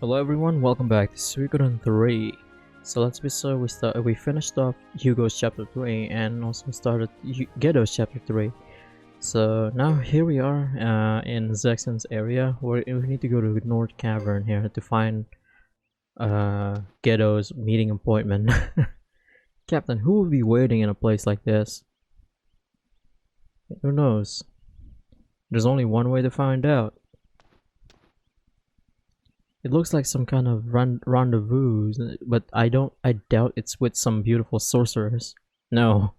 Hello everyone, welcome back to Suikoden 3. So last episode we finished off Hugo's chapter 3 and also started Gedo's chapter 3. So now here we are in Zexon's area where we need to go to North Cavern here to find Gedo's meeting appointment. Captain, who will be waiting in a place like this? Who knows? There's only one way to find out. It looks like some kind of rendezvous, but I doubt it's with some beautiful sorcerers. No.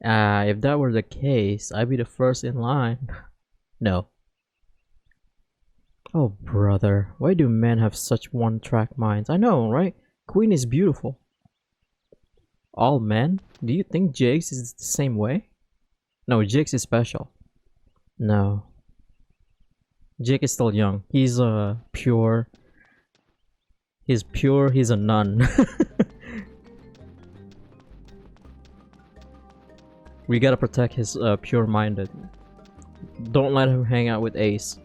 If that were the case, I'd be the first in line. No. Oh brother, why do men have such one-track minds? I know, right? Queen is beautiful. All men? Do you think Jake's is the same way? No, Jake's is special. No. Jake is still young. He's pure. He's pure, he's a nun. We gotta protect his pure-minded. Don't let him hang out with Ace.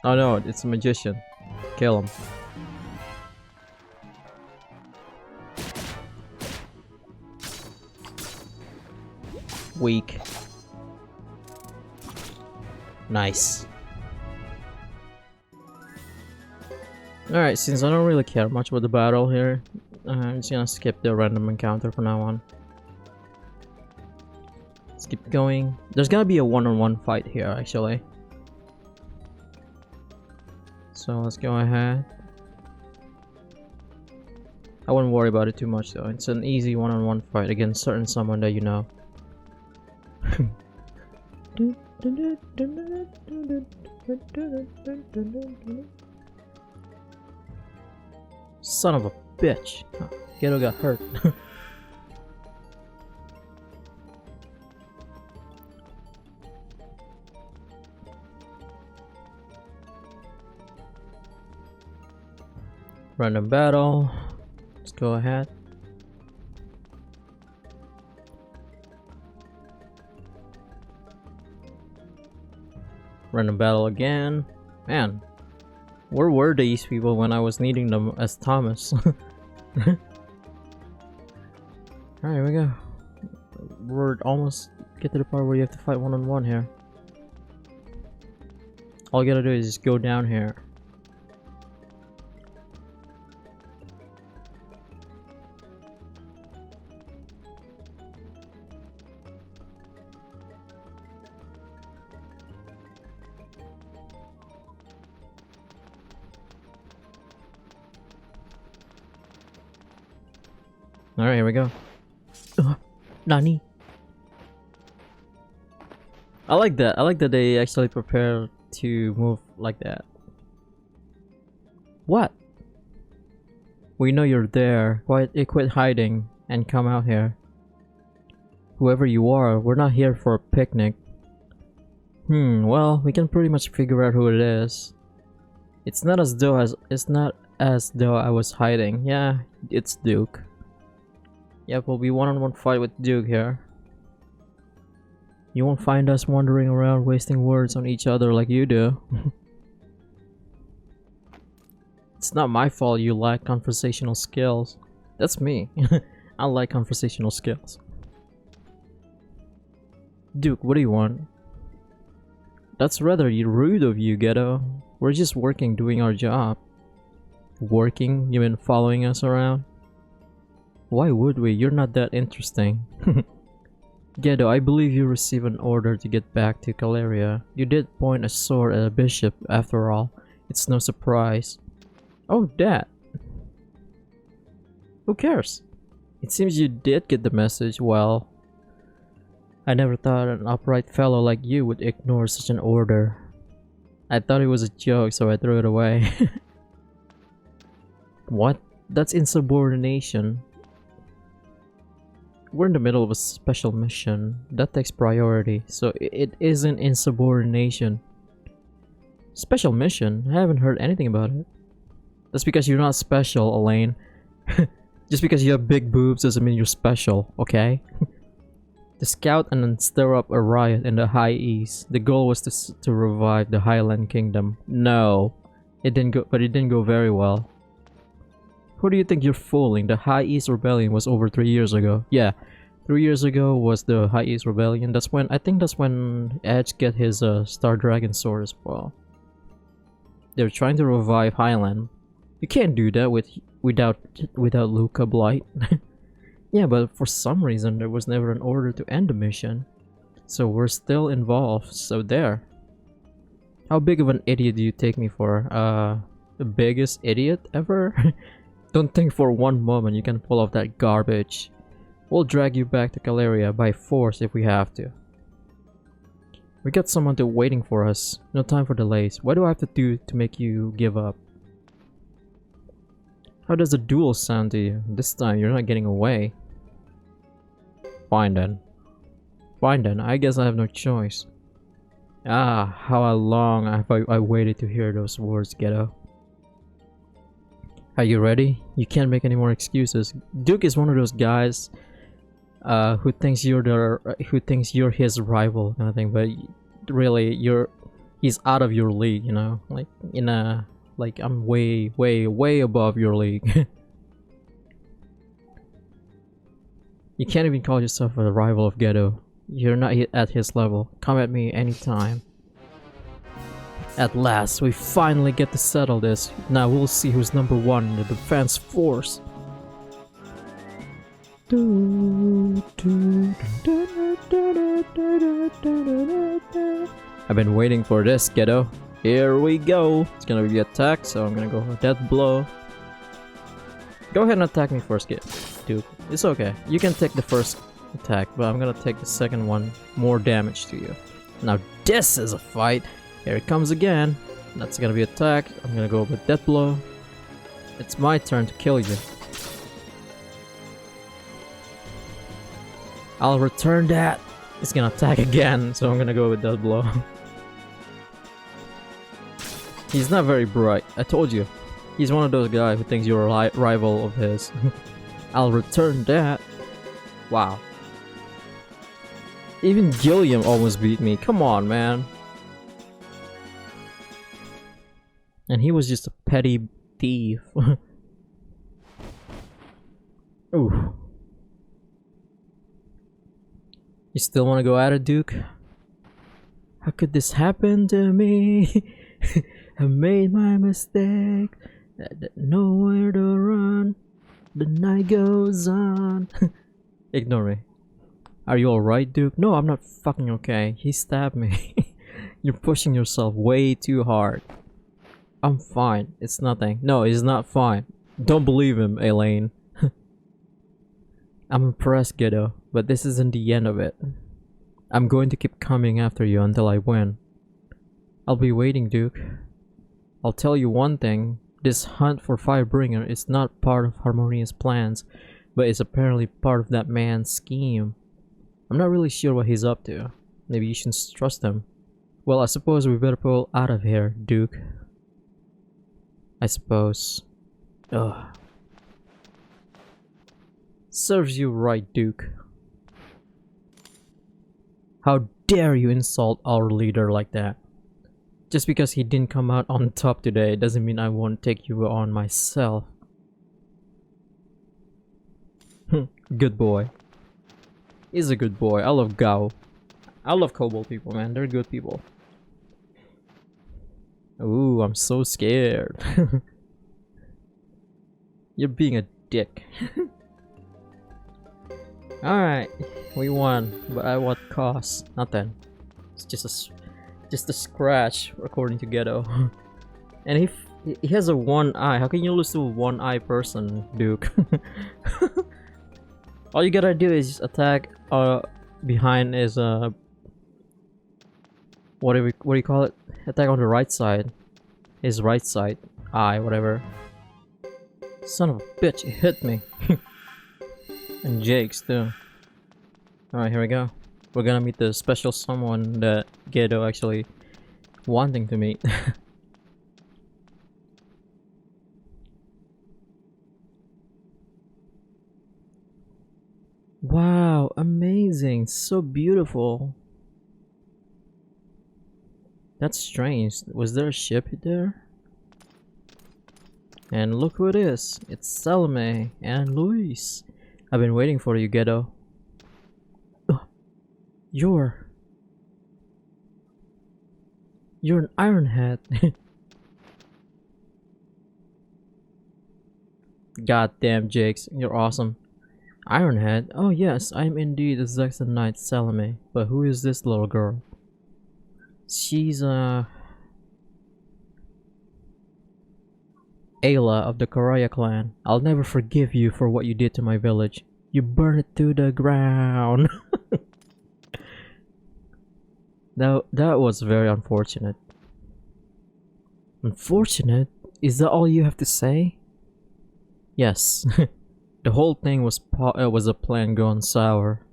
Oh no, it's a magician. Kill him. Weak. Nice. Alright, since I don't really care much about the battle here, I'm just gonna skip the random encounter from now on. Let's keep going. There's gonna be a one-on-one fight here, actually. So let's go ahead. I wouldn't worry about it too much though. It's an easy one-on-one fight against certain someone that you know. Son of a bitch. Oh, Gedo got hurt. Random battle. Let's go ahead. Random battle again. Man, where were these people when I was needing them as Thomas? Alright, here we go. We're almost get to the part where you have to fight one-on-one here. All you gotta do is just go down here. Alright, here we go. Nani? I like that. I like that they actually prepare to move like that. What? We know you're there. Quit hiding and come out here. Whoever you are, we're not here for a picnic. Well, we can pretty much figure out who it is. It's not as though I was hiding. Yeah, it's Duke. Yep, we'll be one-on-one fight with Duke here. You won't find us wandering around wasting words on each other like you do. It's not my fault you lack conversational skills. That's me. I like conversational skills. Duke, what do you want? That's rather rude of you, Gedo. We're just working, doing our job. Working? You mean following us around? Why would we? You're not that interesting. Gedo, I believe you received an order to get back to Caleria. You did point a sword at a bishop, after all. It's no surprise. Oh, that. Who cares? It seems you did get the message. Well, I never thought an upright fellow like you would ignore such an order. I thought it was a joke, so I threw it away. What? That's insubordination. We're in the middle of a special mission. That takes priority, so it isn't insubordination. Special mission? I haven't heard anything about it. That's because you're not special, Elaine. Just because you have big boobs doesn't mean you're special, okay? to scout and then stir up a riot in the High East. The goal was to revive the Highland Kingdom. No, it didn't go, but it didn't go very well. Who do you think you're fooling? The High East Rebellion was over 3 years ago. Yeah, 3 years ago was the High East Rebellion. That's when, I think that's when Edge get his Star Dragon sword as well. They're trying to revive Highland. You can't do that without Luca Blight. Yeah, but for some reason there was never an order to end the mission. So we're still involved, so there. How big of an idiot do you take me for? The biggest idiot ever? Don't think for one moment you can pull off that garbage. We'll drag you back to Caleria by force if we have to. We got someone waiting for us. No time for delays. What do I have to do to make you give up? How does the duel sound to you? This time you're not getting away. Fine then. Fine then, I guess I have no choice. Ah, how long have I waited to hear those words, Ghetto. Are you ready? You can't make any more excuses. Duke is one of those guys who thinks you're his rival kind of thing, but really he's out of your league, you know? Like I'm way above your league. You can't even call yourself a rival of Ghetto. You're not at his level. Come at me anytime. At last, we finally get to settle this. Now we'll see who's number one in the defense force. I've been waiting for this, Ghetto. Here we go. It's gonna be attack, so I'm gonna go with Death Blow. Go ahead and attack me first, Duke. It's okay. You can take the first attack, but I'm gonna take the second one. More damage to you. Now this is a fight. Here it comes again. That's gonna be attack. I'm gonna go with Death Blow. It's my turn to kill you. I'll return that. It's gonna attack again, so I'm gonna go with Death Blow. He's not very bright. I told you. He's one of those guys who thinks you're a rival of his. I'll return that. Wow. Even Gilliam almost beat me. Come on, man. And he was just a petty thief. Ooh. You still want to go at it, Duke? How could this happen to me? I made my mistake. Nowhere to run. The night goes on. Ignore me. Are you alright, Duke? No, I'm not fucking okay. He stabbed me. You're pushing yourself way too hard. I'm fine. It's nothing. No, it's not fine. Don't believe him, Elaine. I'm impressed, Ghetto, but this isn't the end of it. I'm going to keep coming after you until I win. I'll be waiting, Duke. I'll tell you one thing. This hunt for Firebringer is not part of Harmonious plans, but it's apparently part of that man's scheme. I'm not really sure what he's up to. Maybe you shouldn't trust him. Well, I suppose we better pull out of here, Duke. I suppose. Ugh. Serves you right, Duke. How dare you insult our leader like that? Just because he didn't come out on top today doesn't mean I won't take you on myself. Good boy. He's a good boy. I love Gao. I love Kobold people, man. They're good people. Ooh, I'm so scared. You're being a dick. Alright, we won, but at what cost? Nothing. It's just a scratch, according to Ghetto. And he has a one eye. How can you lose to a one eye person, Duke? All you gotta do is attack behind his what do you call it? Attack on the right side. His right side eye, whatever. Son of a bitch, it hit me. And Jake's too. Alright, here we go. We're gonna meet the special someone that Ghetto actually wanting to meet. Wow, amazing. So beautiful. That's strange. Was there a ship there? And look who it is. It's Salome and Luis. I've been waiting for you, Ghetto. Ugh, You're... You're an Ironhead. Goddamn, Jakes. You're awesome. Ironhead? Oh yes, I'm indeed the Zexon Knight Salome. But who is this little girl? She's, Ayla of the Karaya clan. I'll never forgive you for what you did to my village. You burned it to the ground. That was very unfortunate. Unfortunate? Is that all you have to say? Yes. The whole thing was a plan gone sour.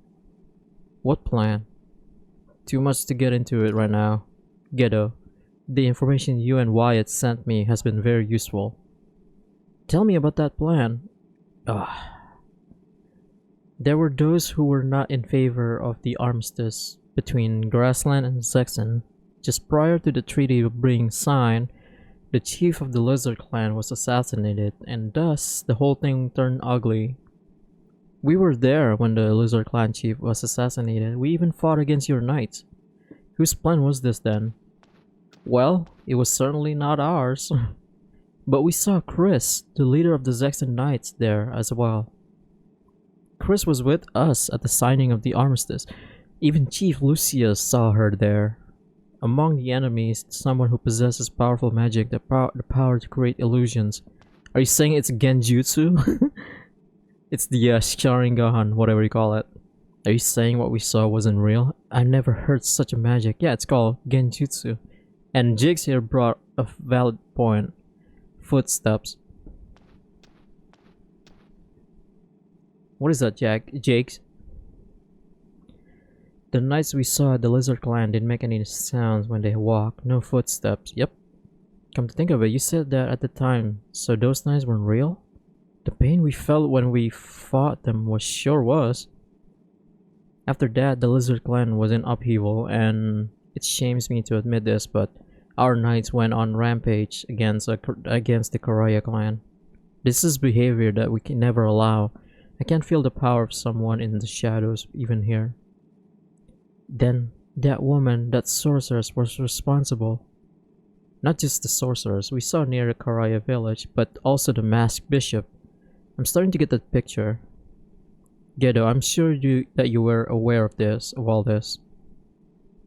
What plan? Too much to get into it right now. Ghetto, the information you and Wyatt sent me has been very useful. Tell me about that plan. Ugh. There were those who were not in favor of the armistice between Grassland and Zexon. Just prior to the treaty being signed, the chief of the Lizard clan was assassinated, and thus the whole thing turned ugly. We were there when the Lizard clan chief was assassinated. We even fought against your knights. Whose plan was this then? Well, it was certainly not ours. But we saw Chris, the leader of the Zexon Knights, there as well. Chris was with us at the signing of the armistice. Even Chief Lucius saw her there. Among the enemies, someone who possesses powerful magic, the power to create illusions. Are you saying it's Genjutsu? It's the Sharingan, whatever you call it. Are you saying what we saw wasn't real? I never heard such a magic. Yeah, it's called Genjutsu. And Jigs here brought a valid point. Footsteps. What is that, Jakes? The knights we saw at the Lizard Clan didn't make any sounds when they walked. No footsteps. Yep. Come to think of it, you said that at the time. So those knights weren't real? The pain we felt when we fought them was. After that, the Lizard Clan was in upheaval, and it shames me to admit this, but our knights went on rampage against the Karaya clan. This is behavior that we can never allow. I can feel the power of someone in the shadows even here. Then, that woman, that sorceress, was responsible. Not just the sorceress we saw near the Karaya village, but also the masked bishop. I'm starting to get that picture. Ghetto, I'm sure that you were aware of all this.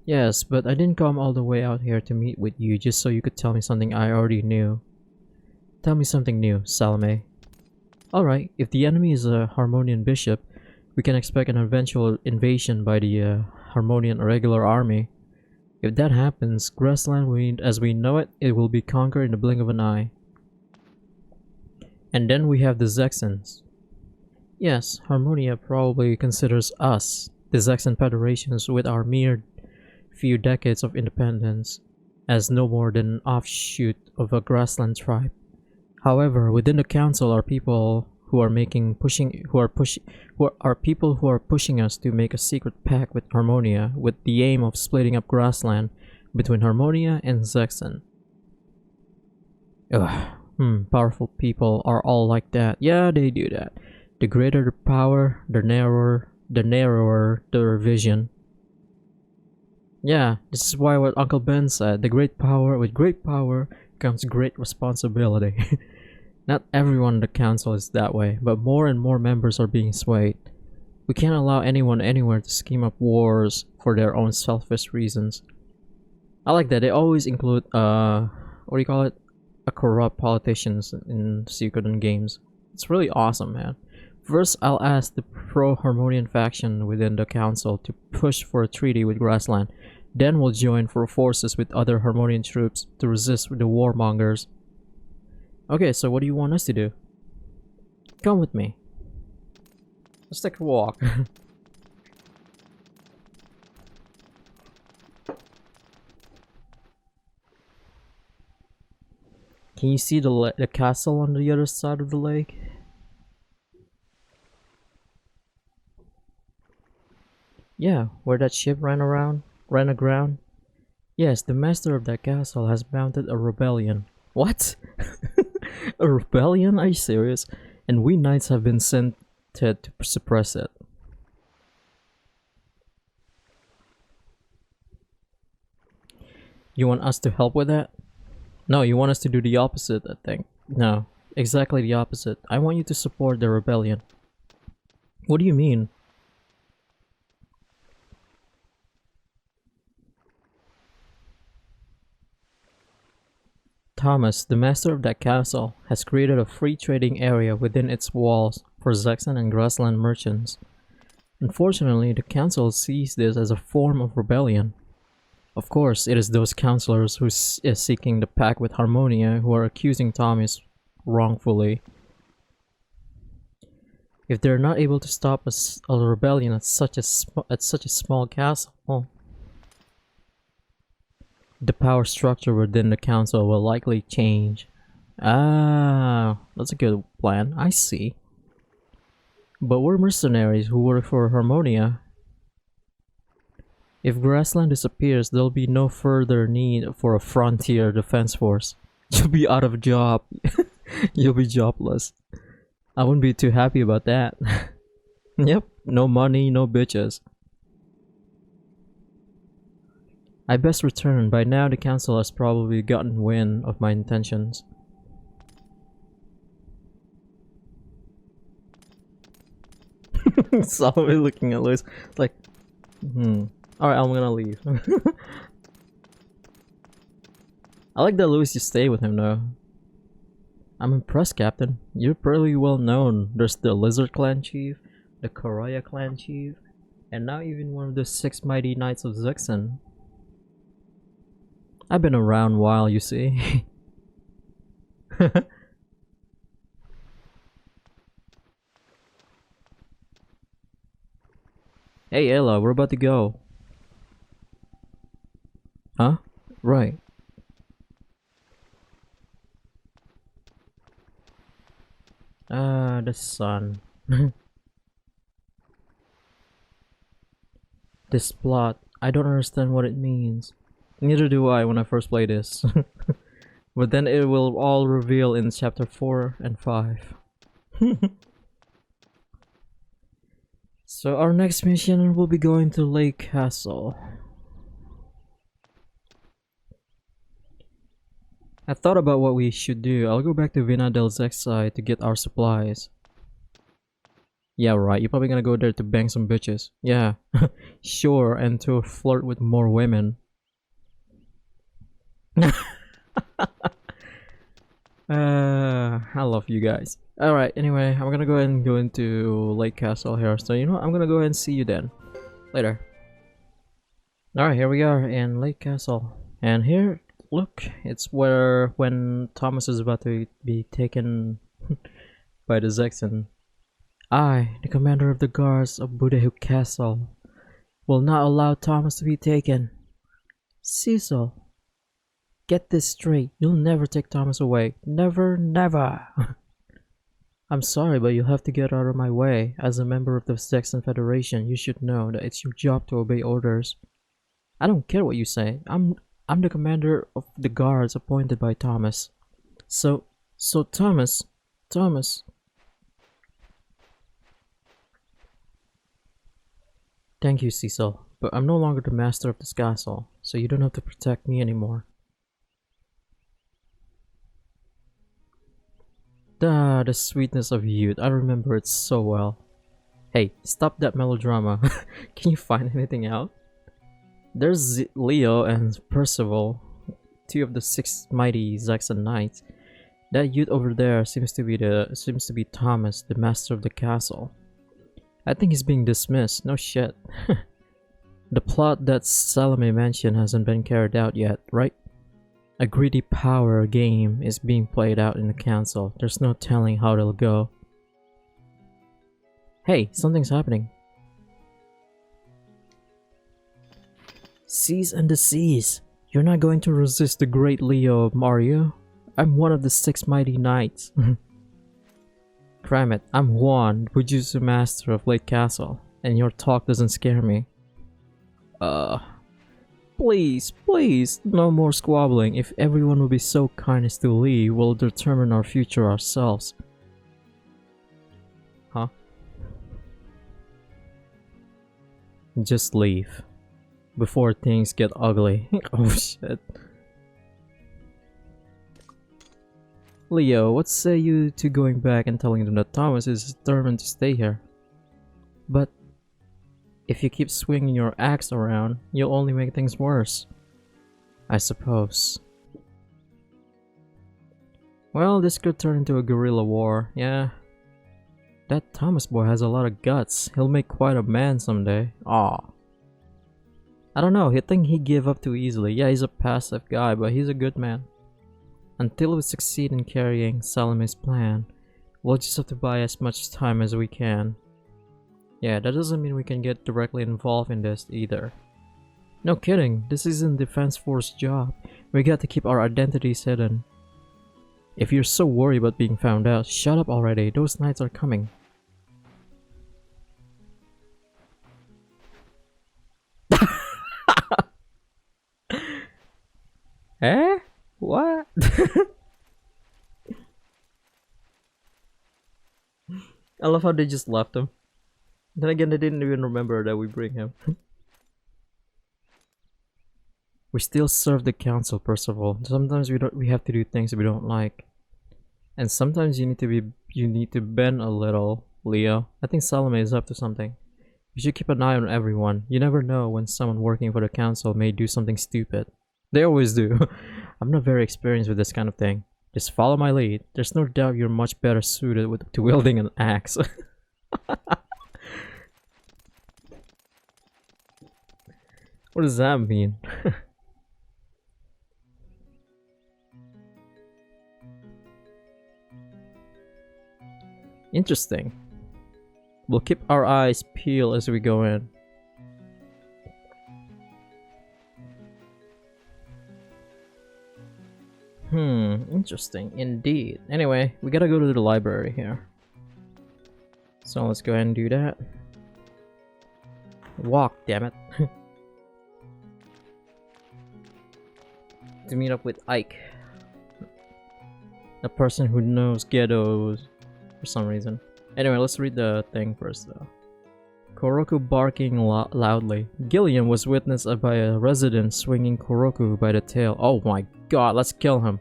Yes, but I didn't come all the way out here to meet with you just so you could tell me something I already knew. Tell me something new, Salome. Alright, if the enemy is a Harmonian bishop, we can expect an eventual invasion by the Harmonian regular army. If that happens, Grassland, as we know it, it will be conquered in the blink of an eye. And then we have the Zexons. Yes, Harmonia probably considers us, the Zexon Federations, with our mere few decades of independence, as no more than an offshoot of a grassland tribe. However, within the council are people who are pushing us to make a secret pact with Harmonia with the aim of splitting up grassland between Harmonia and Zexon. Powerful people are all like that. Yeah, they do that. The greater the power, the narrower their vision. Yeah, this is why what Uncle Ben said, with great power comes great responsibility. Not everyone in the council is that way, but more and more members are being swayed. We can't allow anyone anywhere to scheme up wars for their own selfish reasons. I like that they always include what do you call it? A corrupt politicians in Suikoden games. It's really awesome, man. First, I'll ask the pro-Harmonian faction within the council to push for a treaty with Grassland. Then we'll join forces with other Harmonian troops to resist the warmongers. Okay, so what do you want us to do? Come with me. Let's take a walk. Can you see the castle on the other side of the lake? Yeah, where that ship ran aground. Yes, the master of that castle has mounted a rebellion. What? A rebellion? Are you serious? And we knights have been sent to suppress it. You want us to help with that? No, you want us to do the opposite, I think. No, exactly the opposite. I want you to support the rebellion. What do you mean? Thomas, the master of that castle, has created a free trading area within its walls for Saxon and grassland merchants. Unfortunately, the council sees this as a form of rebellion. Of course, it is those councillors who is seeking the pact with Harmonia who are accusing Thomas wrongfully. If they're not able to stop a rebellion at such a small castle, the power structure within the council will likely change. Ah, that's a good plan. I see. But we're mercenaries who work for Harmonia. If Grassland disappears, there'll be no further need for a frontier defense force. You'll be out of a job. You'll be jobless. I wouldn't be too happy about that. Yep, no money, no bitches. I best return. By now the council has probably gotten wind of my intentions. Saw me looking at Luis. It's like, alright, I'm gonna leave. I like that Luis just stay with him though. I'm impressed, Captain. You're pretty well known. There's the Lizard Clan Chief, the Koraya Clan Chief, and now even one of the 6 mighty knights of Zexen. I've been around a while, you see. Hey Ella, we're about to go. Huh? Right. The sun. This plot, I don't understand what it means. Neither do I when I first play this. But then it will all reveal in chapter 4 and 5. So our next mission will be going to Lake Castle. I thought about what we should do. I'll go back to Vina del Zexai to get our supplies. Yeah, right. You're probably gonna go there to bang some bitches. Yeah, sure, and to flirt with more women. I love you guys. Alright, anyway, I'm gonna go ahead and go into Lake Castle here. So, you know what? I'm gonna go ahead and see you then. Later. Alright, here we are in Lake Castle. And here, look, it's when Thomas is about to be taken by the Zexen. I, the commander of the guards of Budehu Castle, will not allow Thomas to be taken. Cecil, get this straight. You'll never take Thomas away. Never, never. I'm sorry, but you'll have to get out of my way. As a member of the Zexen Federation, you should know that it's your job to obey orders. I don't care what you say. I'm the commander of the guards appointed by Thomas. So Thomas. Thank you, Cecil, but I'm no longer the master of this castle, so you don't have to protect me anymore. The sweetness of youth, I remember it so well. Hey, stop that melodrama. Can you find anything out? There's Leo and Percival, 2 of the 6 mighty Zexen knights. That youth over there seems to be Thomas, the master of the castle. I think he's being dismissed. No shit. The plot that Salome mentioned hasn't been carried out yet, right? A greedy power game is being played out in the council. There's no telling how it'll go. Hey, something's happening. Cease and desist. You're not going to resist the great Leo, Mario. I'm one of the 6 mighty knights. Cram it, I'm Juan, Bujutsu Master of Lake Castle, and your talk doesn't scare me. Uh, please, please, no more squabbling. If everyone will be so kind as to leave, we'll determine our future ourselves. Huh? Just leave. Before things get ugly. Oh shit. Leo, what say you to going back and telling them that Thomas is determined to stay here? But if you keep swinging your axe around, you'll only make things worse. I suppose. Well, this could turn into a guerrilla war, yeah. That Thomas boy has a lot of guts. He'll make quite a man someday. Aw. I don't know, I think he gave up too easily. Yeah, he's a passive guy, but he's a good man. Until we succeed in carrying Salome's plan, we'll just have to buy as much time as we can. Yeah, that doesn't mean we can get directly involved in this either. No kidding, this isn't Defense Force job. We got to keep our identities hidden. If you're so worried about being found out, shut up already, those nights are coming. Eh? What? I love how they just left him. Then again, they didn't even remember that we bring him. We still serve the council, Percival. Sometimes we have to do things we don't like. And sometimes you need to bend a little, Leo. I think Salome is up to something. You should keep an eye on everyone. You never know when someone working for the council may do something stupid. They always do. I'm not very experienced with this kind of thing. Just follow my lead. There's no doubt you're much better suited to wielding an axe. What does that mean? Interesting. We'll keep our eyes peeled as we go in. Interesting indeed. Anyway, we gotta go to the library here. So let's go ahead and do that. Walk, damn it. To meet up with Ike. A person who knows ghettos for some reason. Anyway, let's read the thing first though. Koroku barking loudly. Gilliam was witnessed by a resident swinging Koroku by the tail. Oh my god, let's kill him.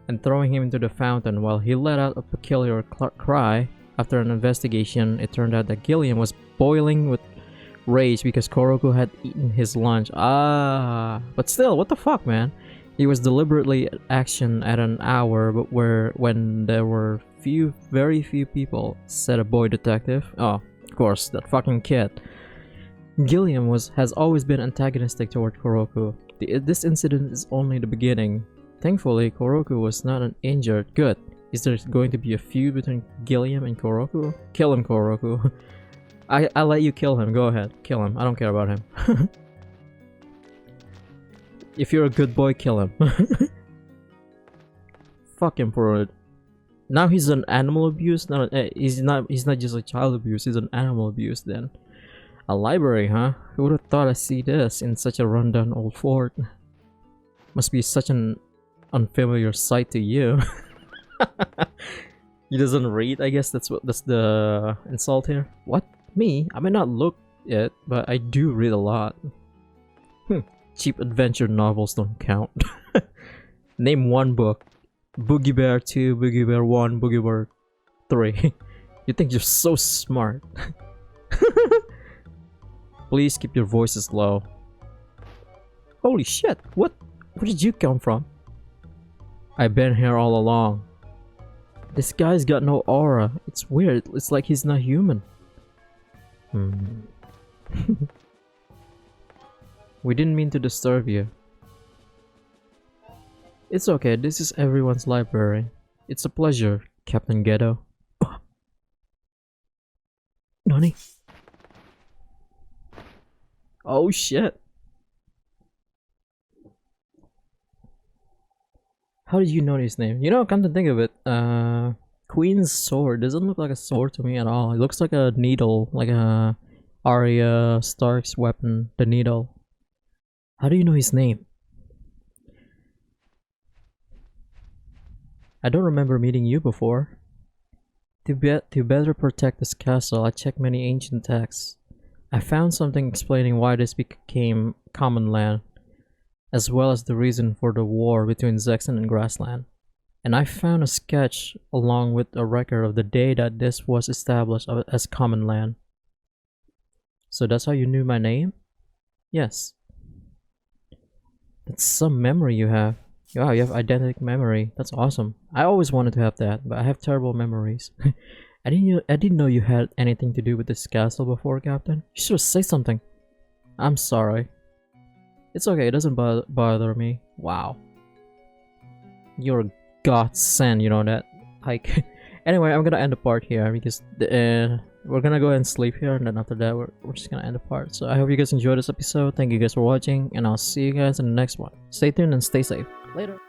And throwing him into the fountain while he let out a peculiar cry. After an investigation, it turned out that Gilliam was boiling with rage because Koroku had eaten his lunch. But still, what the fuck, man? He was deliberately at action at an hour, but when there were very few people, said a boy detective. Oh, of course, that fucking kid. Gilliam has always been antagonistic toward Koroku. This incident is only the beginning. Thankfully, Koroku was not injured. Good. Is there going to be a feud between Gilliam and Koroku? Kill him, Koroku. I'll let you kill him. Go ahead. Kill him. I don't care about him. If you're a good boy, kill him. Fuck him for it. Now he's an animal abuse. He's not just a child abuse. He's an animal abuse. Then a library, huh? Who would have thought I'd see this in such a rundown old fort? Must be such an unfamiliar sight to you. He doesn't read. I guess that's the insult here. What? Me? I may not look it, but I do read a lot. Cheap adventure novels don't count. Name one book. Boogie Bear 2, Boogie Bear 1, Boogie Bear 3. You think you're so smart. Please keep your voices low. Holy shit, where did you come from? I've been here all along. This guy's got no aura. It's weird, it's like he's not human. We didn't mean to disturb you. It's okay, this is everyone's library. It's a pleasure, Captain Ghetto. Nani? Oh shit. How did you know his name? You know, come to think of it, Queen's sword doesn't look like a sword to me at all. It looks like a needle, like a Arya Stark's weapon, the needle. How do you know his name? I don't remember meeting you before. To better protect this castle, I checked many ancient texts. I found something explaining why this became common land, as well as the reason for the war between Zexen and Grassland. And I found a sketch along with a record of the day that this was established as common land. So that's how you knew my name? Yes. That's some memory you have. Wow, you have eidetic memory. That's awesome. I always wanted to have that, but I have terrible memories. I didn't know you had anything to do with this castle before, Captain. You should say something. I'm sorry. It's okay, it doesn't bother me. Wow. You're a godsend, you know that. Like, anyway, I'm gonna end the part here because we're gonna go ahead and sleep here, and then after that, we're just gonna end the part. So I hope you guys enjoyed this episode. Thank you guys for watching, and I'll see you guys in the next one. Stay tuned and stay safe. Later.